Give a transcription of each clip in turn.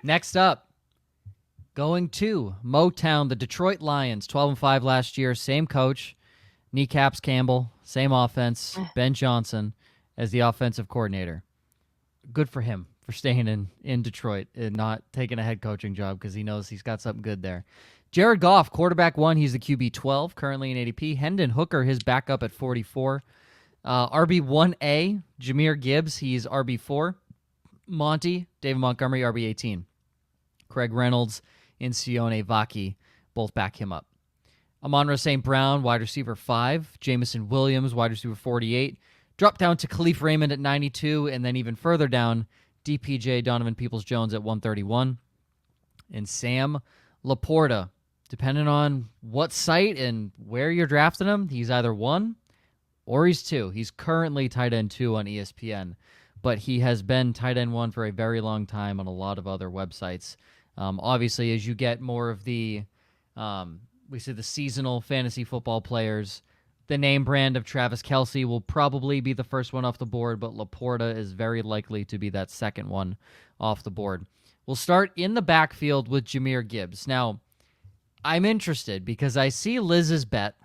Next up, going to Motown, the Detroit Lions, 12-5 last year. Same coach, Kneecaps Campbell, same offense, Ben Johnson as the offensive coordinator. Good for him for staying in Detroit and not taking a head coaching job because he knows he's got something good there. Jared Goff, quarterback 1. He's the QB 12, currently in ADP. Hendon Hooker, his backup at 44. RB1A, Jahmyr Gibbs, he's RB4. Monty, David Montgomery, RB18. Craig Reynolds and Sione Vaki both back him up. Amon-Ra St. Brown, wide receiver 5. Jamison Williams, wide receiver 48. Drop down to Khalif Raymond at 92, and then even further down, DPJ Donovan Peoples-Jones at 131. And Sam LaPorta, depending on what site and where you're drafting him, he's either 1 or he's 2. He's currently tight end 2 on ESPN, but he has been tight end 1 for a very long time on a lot of other websites. Obviously, as you get more of the, we see the seasonal fantasy football players, the name brand of Travis Kelce will probably be the first one off the board, but LaPorta is very likely to be that second one off the board. We'll start in the backfield with Jahmyr Gibbs. Now, I'm interested because I see Liz's bet,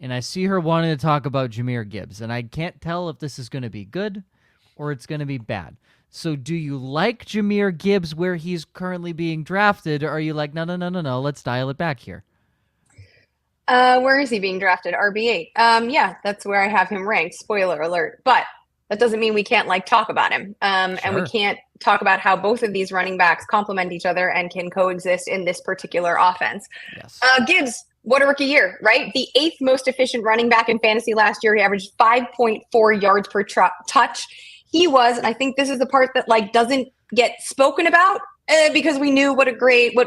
and I see her wanting to talk about Jahmyr Gibbs, and I can't tell if this is going to be good or it's going to be bad. So do you like Jahmyr Gibbs where he's currently being drafted, or are you like, no, let's dial it back here? Where is he being drafted? RB8. Yeah, that's where I have him ranked. Spoiler alert. But that doesn't mean we can't talk about him. And we can't talk about how both of these running backs complement each other and can coexist in this particular offense. Yes. Gibbs, what a rookie year, right? The 8th most efficient running back in fantasy last year. He averaged 5.4 yards per touch. He was, and I think this is the part that doesn't get spoken about because we knew what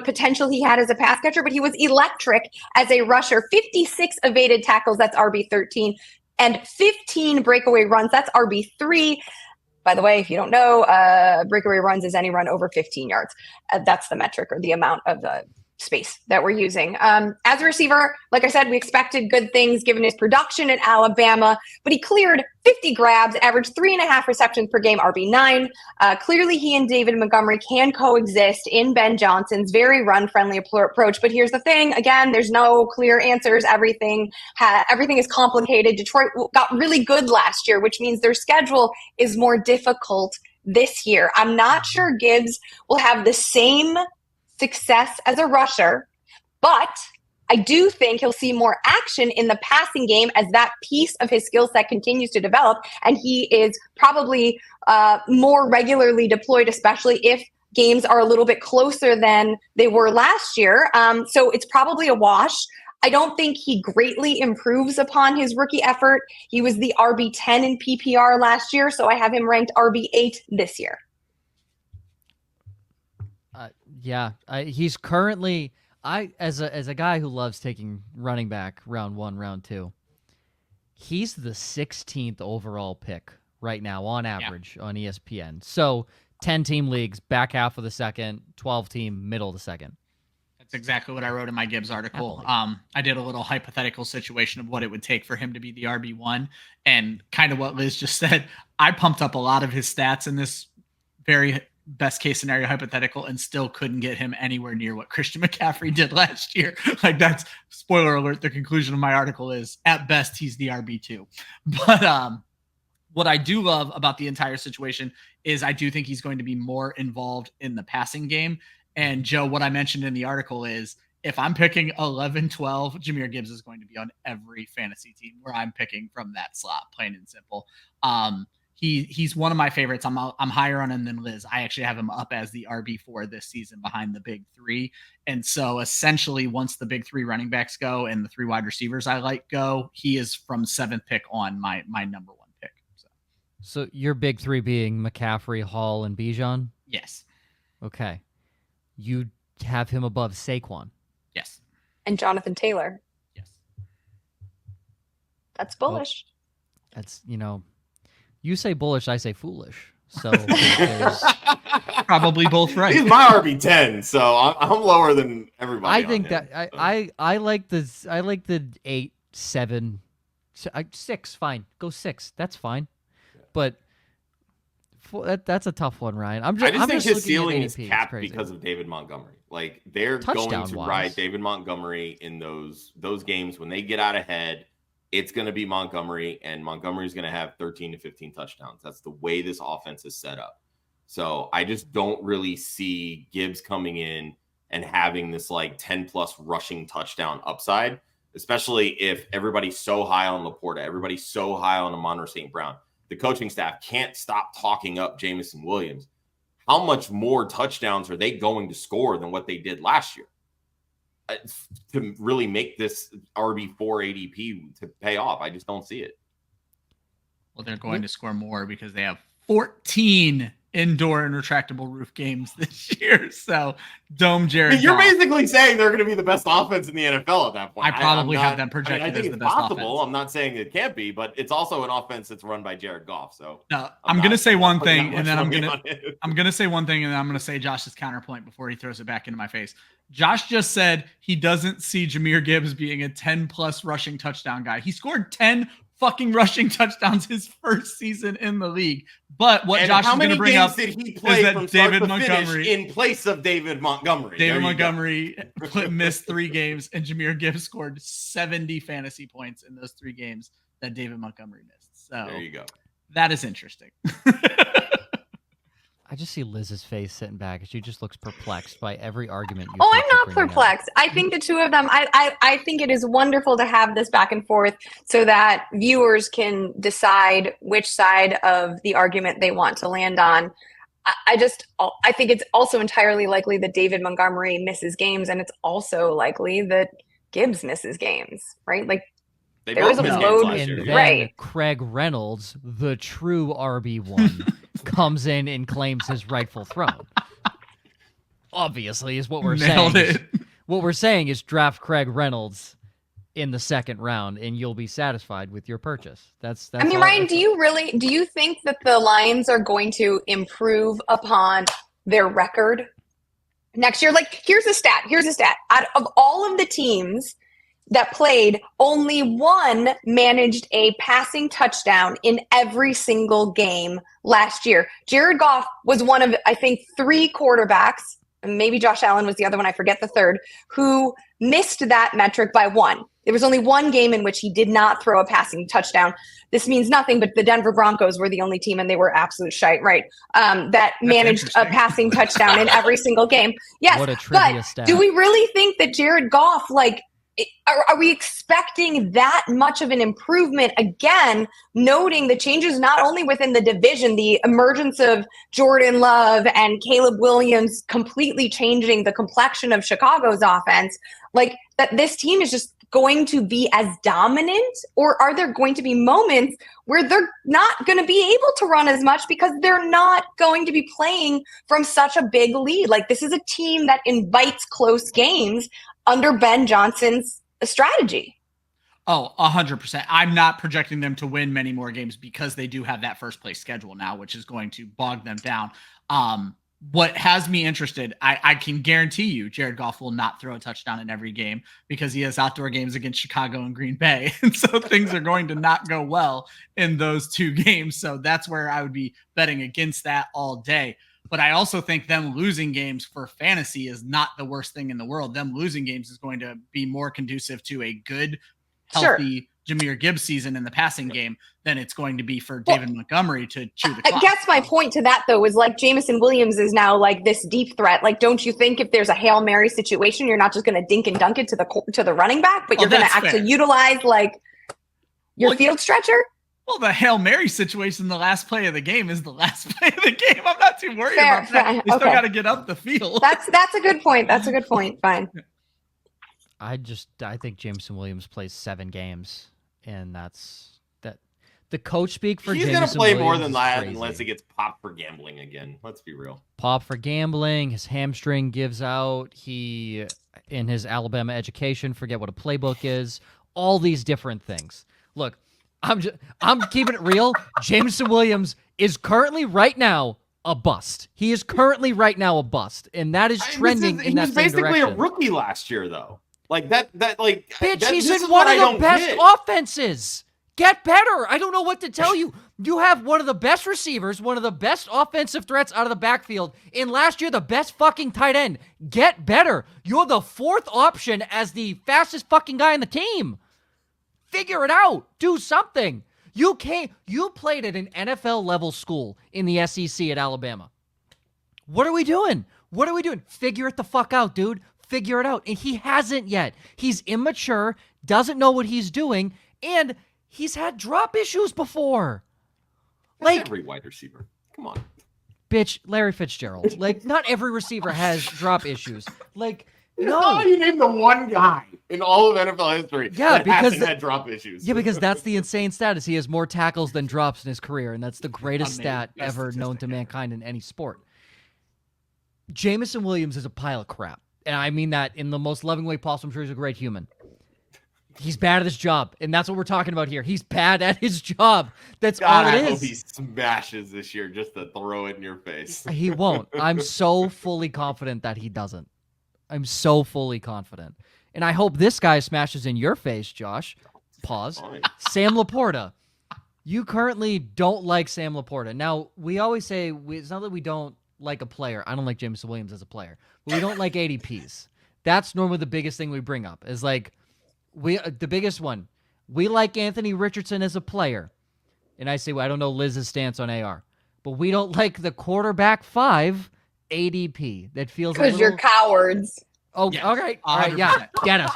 potential he had as a pass catcher, but he was electric as a rusher. 56 evaded tackles, that's RB13, and 15 breakaway runs, that's RB3. By the way, if you don't know, breakaway runs is any run over 15 yards. That's the metric or the amount of the space that we're using. As a receiver, like I said, we expected good things given his production in Alabama, but he cleared 50 grabs, averaged 3.5 receptions per game, RB9. Clearly, he and David Montgomery can coexist in Ben Johnson's very run-friendly approach. But here's the thing. Again, there's no clear answers. Everything is complicated. Detroit got really good last year, which means their schedule is more difficult this year. I'm not sure Gibbs will have the same success as a rusher, but I do think he'll see more action in the passing game as that piece of his skill set continues to develop, and he is probably more regularly deployed, especially if games are a little bit closer than they were last year. So it's probably a wash. I don't think he greatly improves upon his rookie effort. He was the RB10 in PPR last year, so I have him ranked RB8 this year. He's currently, as a guy who loves taking running back round 1, round 2, he's the 16th overall pick right now on average on ESPN. So 10-team leagues, back half of the second, 12-team, middle of the second. That's exactly what I wrote in my Gibbs article. I did a little hypothetical situation of what it would take for him to be the RB1, and kind of what Liz just said. I pumped up a lot of his stats in this very best case scenario hypothetical and still couldn't get him anywhere near what Christian McCaffrey did last year. That's spoiler alert. The conclusion of my article is at best, he's the RB2. But what I do love about the entire situation is I do think he's going to be more involved in the passing game. And Joe, what I mentioned in the article is if I'm picking 11, 12, Jahmyr Gibbs is going to be on every fantasy team where I'm picking from that slot, plain and simple. He's one of my favorites. I'm higher on him than Liz. I actually have him up as the RB4 this season behind the big 3. And so essentially once the big 3 running backs go and the 3 wide receivers I like go, he is from 7th pick on my number 1 pick. So your big 3 being McCaffrey, Hall, and Bijan? Yes. Okay. You have him above Saquon? Yes. And Jonathan Taylor? Yes. That's bullish. Well, that's, you say bullish, I say foolish. So probably both right. He's my RB10, so I'm lower than everybody. I think that I like this. I like the 8, 7, 6. Fine, go 6. That's fine. But That's a tough one, Ryan. I just think his ceiling is ADP. capped because of David Montgomery. Like they're going to ride David Montgomery in those games when they get out ahead. It's going to be Montgomery, and Montgomery's going to have 13 to 15 touchdowns. That's the way this offense is set up. So I just don't really see Gibbs coming in and having this like 10 plus rushing touchdown upside, especially if everybody's so high on LaPorta, everybody's so high on amon-ra St. Brown. The coaching staff can't stop talking up Jameson Williams. How much more touchdowns are they going to score than what they did last year to really make this RB4 ADP to pay off? I just don't see it. Well, they're going to score more because they have 14 indoor and retractable roof games this year. So dome Jared You're Goff. basically saying they're going to be the best offense in the NFL at that point. I probably have them projected I think as the it's best possible. offense. I'm not saying it can't be, but it's also an offense that's run by Jared Goff. So no, I'm going to say one thing, and then I'm going to say one thing, and then I'm going to say Josh's counterpoint before he throws it back into my face. Josh just said he doesn't see Jahmyr Gibbs being a 10 plus rushing touchdown guy. He scored 10 fucking rushing touchdowns his first season in the league. But what Josh is going to bring up did he play is from that David start to Montgomery finish in place of David Montgomery. David Montgomery missed 3 games, and Jahmyr Gibbs scored 70 fantasy points in those 3 games that David Montgomery missed. So there you go. That is interesting. I just see Liz's face sitting back. She just looks perplexed by every argument. I'm not perplexed. I think the two of them, I think it is wonderful to have this back and forth so that viewers can decide which side of the argument they want to land on. I think it's also entirely likely that David Montgomery misses games, and it's also likely that Gibbs misses games, right? Like there is a load, and then right? Craig Reynolds, the true RB1, comes in and claims his rightful throne. Obviously, is what we're saying. What we're saying is draft Craig Reynolds in the second round, and you'll be satisfied with your purchase. That's. I mean, Ryan, do you think that the Lions are going to improve upon their record next year? Like, here's a stat. Out of all of the teams that played, only one managed a passing touchdown in every single game last year. Jared Goff was one of, I think, 3 quarterbacks, and maybe Josh Allen was the other one, I forget the third, who missed that metric by 1. There was only 1 game in which he did not throw a passing touchdown. This means nothing, but the Denver Broncos were the only team, and they were absolute shite, right? That managed a passing touchdown in every single game. Yes, what a trivia but stat. Do we really think that Jared Goff, are we expecting that much of an improvement? Again, noting the changes not only within the division, the emergence of Jordan Love and Caleb Williams completely changing the complexion of Chicago's offense, like that this team is just going to be as dominant, or are there going to be moments where they're not going to be able to run as much because they're not going to be playing from such a big lead? Like, this is a team that invites close games under Ben Johnson's strategy. Oh, 100%. I'm not projecting them to win many more games because they do have that first place schedule now, which is going to bog them down. What has me interested, I can guarantee you Jared Goff will not throw a touchdown in every game because he has outdoor games against Chicago and Green Bay. And so things are going to not go well in those 2 games. So that's where I would be betting against that all day. But I also think them losing games for fantasy is not the worst thing in the world. Them losing games is going to be more conducive to a good, healthy Jahmyr Gibbs season in the passing game than it's going to be for David Montgomery to chew the clock. I guess my point to that, though, is like Jameson Williams is now like this deep threat. Like, don't you think if there's a Hail Mary situation, you're not just going to dink and dunk it to the running back, but you're going to actually utilize like your field stretcher? Well, the Hail Mary situation, the last play of the game is the last play of the game. I'm not too worried about that. They still got to get up the field. That's a good point. Fine. I think Jameson Williams plays 7 games, and that's that. The coach speak for He's Jameson going to play Williams more than that crazy. unless he gets popped for gambling again. Let's be real. Pop for gambling. His hamstring gives out. He, in his Alabama education, forget what a playbook is. All these different things. Look, I'm keeping it real. Jameson Williams is currently right now a bust. He is currently right now a bust, and that is trending in that same direction. He was basically a rookie last year, though. Like that bitch, he's in one of the best offenses. Get better. I don't know what to tell you. You have one of the best receivers, one of the best offensive threats out of the backfield, and last year the best fucking tight end. Get better. You're the 4th option as the fastest fucking guy on the team. Figure it out. Do something. You played at an NFL level school in the SEC at Alabama. What are we doing? Figure it the fuck out, dude. Figure it out. And he hasn't yet. He's immature, doesn't know what he's doing, and he's had drop issues before. Like every wide receiver. Come on. Bitch, Larry Fitzgerald. Like, not every receiver has drop issues. Like, no. You named the one guy in all of NFL history that hasn't had drop issues. Yeah, because that's the insane status. He has more tackles than drops in his career, and that's the greatest stat ever known to mankind in any sport. Jameson Williams is a pile of crap. And I mean that in the most loving way possible. I'm sure he's a great human. He's bad at his job, and that's what we're talking about here. He's bad at his job. That's all it is. I hope he smashes this year just to throw it in your face. He won't. I'm so fully confident that he doesn't. I'm so fully confident. And I hope this guy smashes in your face, Josh. Pause. Sam LaPorta. You currently don't like Sam LaPorta. Now, we always say it's not that we don't like a player. I don't like Jameson Williams as a player. But we don't like ADPs. That's normally the biggest thing we bring up is like, the biggest one, we like Anthony Richardson as a player. And I say, well, I don't know Liz's stance on AR, but we don't like the quarterback 5 ADP. That feels because you're cowards. Oh, yes, okay. All right, yeah. Get us.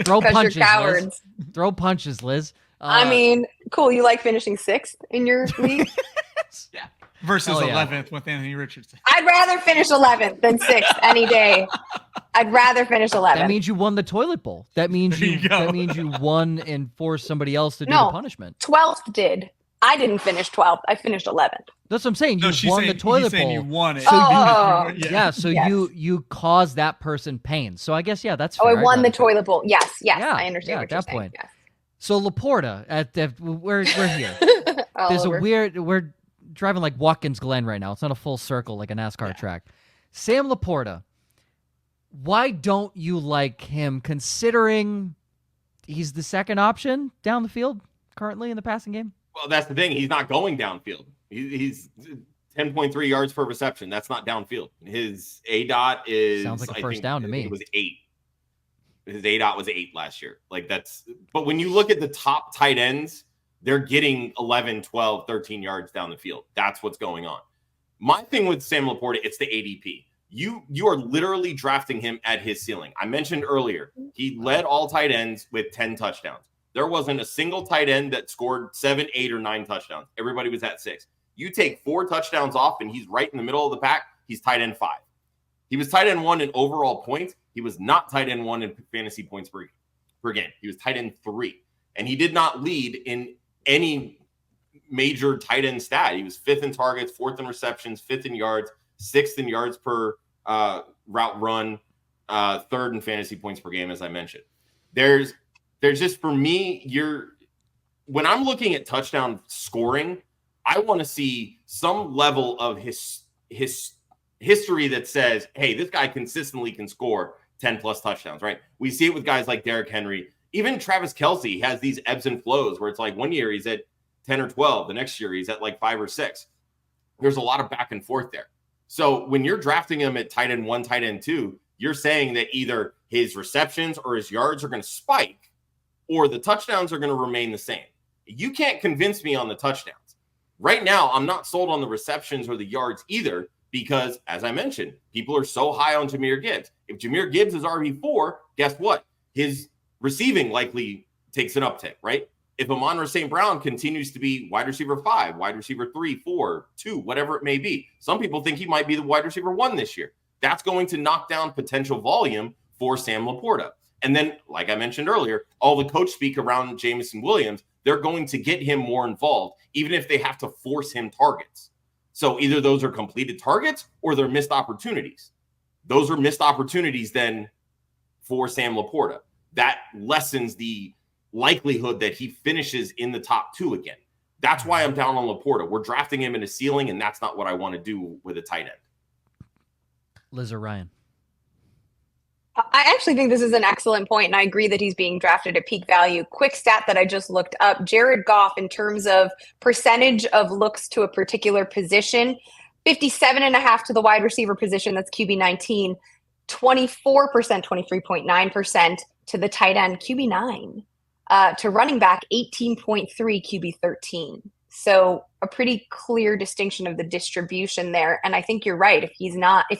Throw punches, you're cowards. Liz. Throw punches, Liz. I mean, cool. You like finishing 6th in your league? Yeah. Versus 11th with Anthony Richardson. I'd rather finish 11th than 6th any day. I'd rather finish 11th. That means you won the toilet bowl. That means you won and forced somebody else to do the punishment. 12th did. I didn't finish 12th. I finished 11th. That's what I'm saying. You won the toilet bowl. You won it. So you caused that person pain. So I guess that's fair. I won the toilet bowl. Yes. I understand what you're at that saying. Point. Yes. So LaPorta, we're here. There's over. We're driving like Watkins Glen right now. It's not a full circle like a NASCAR track. Sam LaPorta, why don't you like him considering he's the second option down the field currently in the passing game? Well, that's the thing. He's not going downfield. He's 10.3 yards per reception. That's not downfield. His ADOT is... Sounds like a first down to me. It was 8. His ADOT was 8 last year. But when you look at the top tight ends, they're getting 11, 12, 13 yards down the field. That's what's going on. My thing with Sam LaPorta, it's the ADP. You are literally drafting him at his ceiling. I mentioned earlier, he led all tight ends with 10 touchdowns. There wasn't a single tight end that scored 7, 8, or 9 touchdowns. Everybody was at 6. You take 4 touchdowns off, and he's right in the middle of the pack. He's tight end 5. He was tight end 1 in overall points. He was not tight end 1 in fantasy points per game. He was tight end 3. And he did not lead in any major tight end stat. He was 5th in targets, 4th in receptions, 5th in yards, 6th in yards per route run, 3rd in fantasy points per game, as I mentioned. There's just, for me, when I'm looking at touchdown scoring, I want to see some level of his history that says, hey, this guy consistently can score 10 plus touchdowns, right? We see it with guys like Derrick Henry. Even Travis Kelce has these ebbs and flows where it's like one year he's at 10 or 12. The next year he's at like 5 or 6. There's a lot of back and forth there. So when you're drafting him at tight end 1, tight end 2, you're saying that either his receptions or his yards are going to spike or the touchdowns are going to remain the same. You can't convince me on the touchdowns. Right now, I'm not sold on the receptions or the yards either because, as I mentioned, people are so high on Jahmyr Gibbs. If Jahmyr Gibbs is RB4, guess what? His receiving likely takes an uptick, right? If Amon-Ra St. Brown continues to be wide receiver 5, wide receiver 3, 4, 2, whatever it may be, some people think he might be the wide receiver 1 this year. That's going to knock down potential volume for Sam LaPorta. And then, like I mentioned earlier, all the coach speak around Jameson Williams, they're going to get him more involved, even if they have to force him targets. So either those are completed targets or they're missed opportunities. Those are missed opportunities then for Sam LaPorta. That lessens the likelihood that he finishes in the top 2 again. That's why I'm down on LaPorta. We're drafting him in a ceiling, and that's not what I want to do with a tight end. Liz or Ryan? I actually think this is an excellent point, and I agree that he's being drafted at peak value. Quick stat that I just looked up, Jared Goff, in terms of percentage of looks to a particular position, 57.5% to the wide receiver position, that's QB 19, 24%, 23.9% to the tight end, QB 9, to running back, 18.3, QB 13. So a pretty clear distinction of the distribution there. And I think you're right. If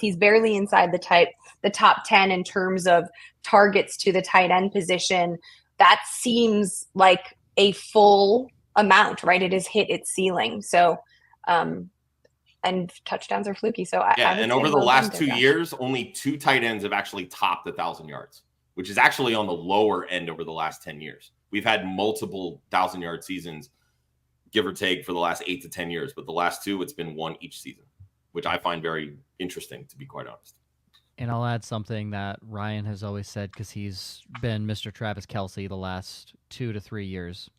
he's barely inside the top 10 in terms of targets to the tight end position, that seems like a full amount, right? It has hit its ceiling. So, and touchdowns are fluky. So and over the last 2 years, only 2 tight ends have actually topped 1,000 yards, which is actually on the lower end over the last 10 years. We've had multiple 1,000-yard seasons, give or take, for the last 8 to 10 years. But the last 2, it's been 1 each season, which I find very interesting, to be quite honest. And I'll add something that Ryan has always said, because he's been Mr. Travis Kelce the last 2 to 3 years.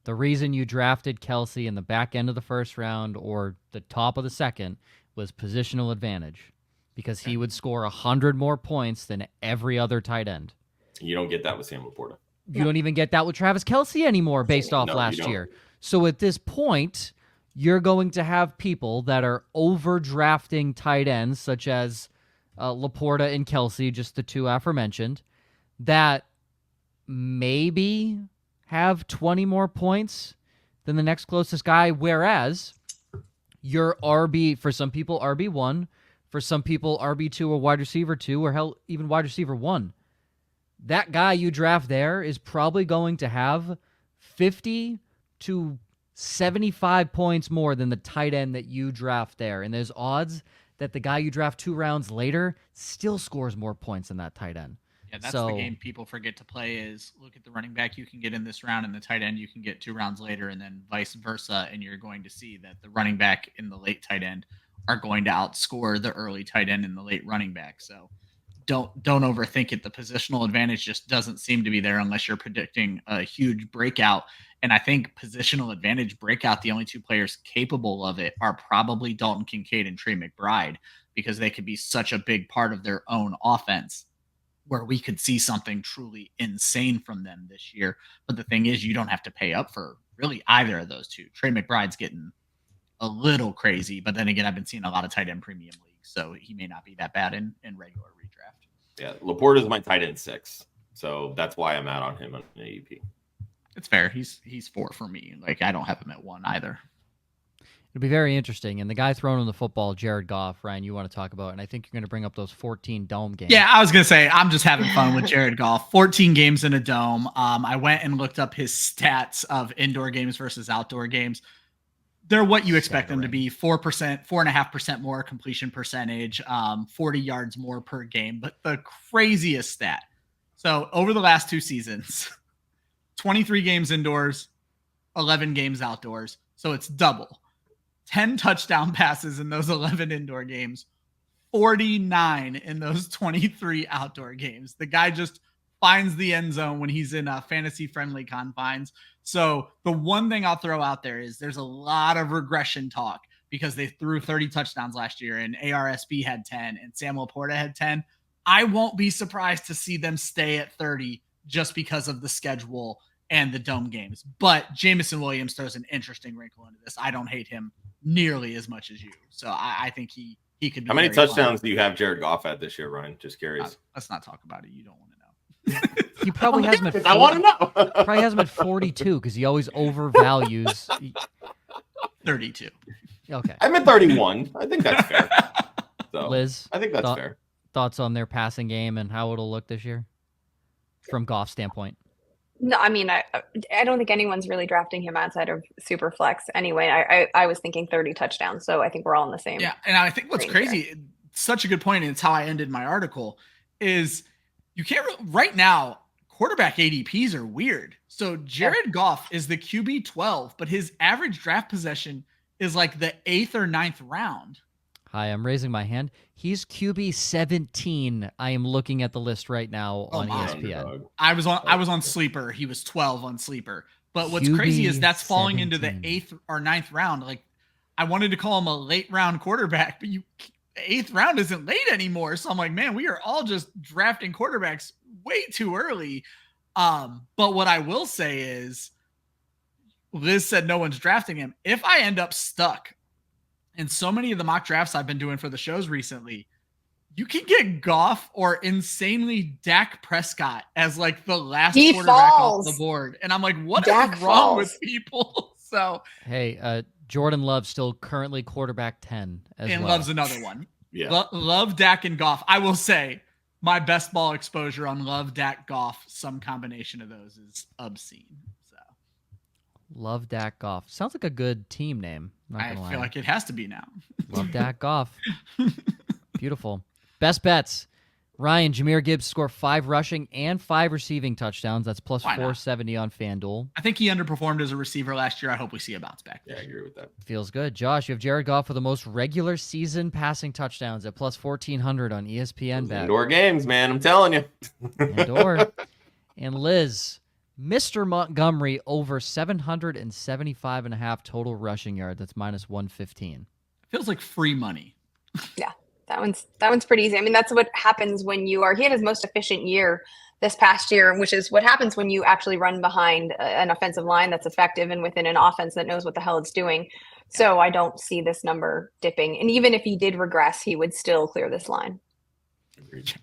The reason you drafted Kelce in the back end of the first round or the top of the second was positional advantage, because he would score 100 more points than every other tight end. You don't get that with Sam LaPorta. You don't even get that with Travis Kelce anymore based off last year. So at this point, you're going to have people that are overdrafting tight ends, such as LaPorta and Kelce, just the 2 aforementioned, that maybe have 20 more points than the next closest guy, whereas your RB, for some people, RB1, for some people, RB2 or wide receiver 2, or hell, even wide receiver 1. That guy you draft there is probably going to have 50 to 75 points more than the tight end that you draft there. And there's odds that the guy you draft 2 rounds later still scores more points than that tight end. Yeah, that's the game people forget to play, is look at the running back you can get in this round and the tight end you can get 2 rounds later, and then vice versa. And you're going to see that the running back in the late tight end are going to outscore the early tight end in the late running back. So don't overthink it. The positional advantage just doesn't seem to be there unless you're predicting a huge breakout. And I think positional advantage breakout, the only 2 players capable of it are probably Dalton Kincaid and Trey McBride, because they could be such a big part of their own offense where we could see something truly insane from them this year. But the thing is, you don't have to pay up for really either of those 2. Trey McBride's getting a little crazy, but then again, I've been seeing a lot of tight end premium leagues, so he may not be that bad in regular redraft. Yeah, LaPorta is my tight end 6, so that's why I'm out on him on AEP. It's fair. He's 4 for me. Like, I don't have him at 1 either. It'll be very interesting. And the guy throwing him the football, Jared Goff, Ryan, you want to talk about, and I think you're going to bring up those 14 dome games. Yeah, I was going to say, I'm just having fun with Jared Goff. 14 games in a dome. I went and looked up his stats of indoor games versus outdoor games. They're what you expect them to be. 4.5% more completion percentage, 40 yards more per game. But the craziest stat. So over the last 2 seasons, 23 games indoors, 11 games outdoors. So it's double. 10 touchdown passes in those 11 indoor games, 49 in those 23 outdoor games. The guy just finds the end zone when he's in fantasy-friendly confines. So the one thing I'll throw out there is there's a lot of regression talk, because they threw 30 touchdowns last year, and ARSB had 10 and Sam LaPorta had 10. I won't be surprised to see them stay at 30 just because of the schedule and the dome games. But Jameson Williams throws an interesting wrinkle into this. I don't hate him nearly as much as you. So I think he could be. How many touchdowns do you have Jared Goff at this year, Ryan? Just curious. Let's not talk about it. You don't want to know. He probably has him at 40, I want to know. Probably has him at 42, because he always overvalues 32. Okay. I'm at 31. I think that's fair. So, Liz, I think that's fair. Thoughts on their passing game and how it'll look this year from Goff's standpoint? No, I mean, I don't think anyone's really drafting him outside of super flex anyway. I was thinking 30 touchdowns, so I think we're all in the same. Yeah, and I think what's crazy, such a good point, and it's how I ended my article, is you can't right now, quarterback ADPs are weird. So Jared Goff is the QB 12, but his average draft possession is like the 8th or 9th round. Hi, I'm raising my hand. He's QB 17. I am looking at the list right now on ESPN. I was on Sleeper. He was 12 on Sleeper. But what's crazy is that's falling 17. Into the 8th or 9th round. Like, I wanted to call him a late round quarterback, but 8th round isn't late anymore. So I'm like, man, we are all just drafting quarterbacks way too early. But what I will say is, Liz said no one's drafting him. If I end up stuck in so many of the mock drafts I've been doing for the shows recently, you can get Goff or insanely Dak Prescott as like the last quarterback off the board. And I'm like, what is wrong with people? So hey, Jordan Love still currently quarterback 10 and Love's another one. Yeah. Love, Dak, and Goff. I will say my best ball exposure on Love, Dak, Goff, some combination of those is obscene. So Love, Dak, Goff. Sounds like a good team name. I feel like it has to be now. Love, Dak, Goff. Beautiful. Best bets. Ryan, Jahmyr Gibbs score 5 rushing and 5 receiving touchdowns. That's plus 470 on FanDuel. I think he underperformed as a receiver last year. I hope we see a bounce back. Yeah, I agree with that. Feels good. Josh, you have Jared Goff for the most regular season passing touchdowns at plus 1,400 on ESPN bet. Indoor games, man. I'm telling you. Indoor. And Liz, Mr. Montgomery over 775.5 total rushing yards. That's minus 115. Feels like free money. Yeah. That one's pretty easy. I mean, that's what happens when he had his most efficient year this past year, which is what happens when you actually run behind an offensive line that's effective and within an offense that knows what the hell it's doing. So I don't see this number dipping. And even if he did regress, he would still clear this line. Agreed.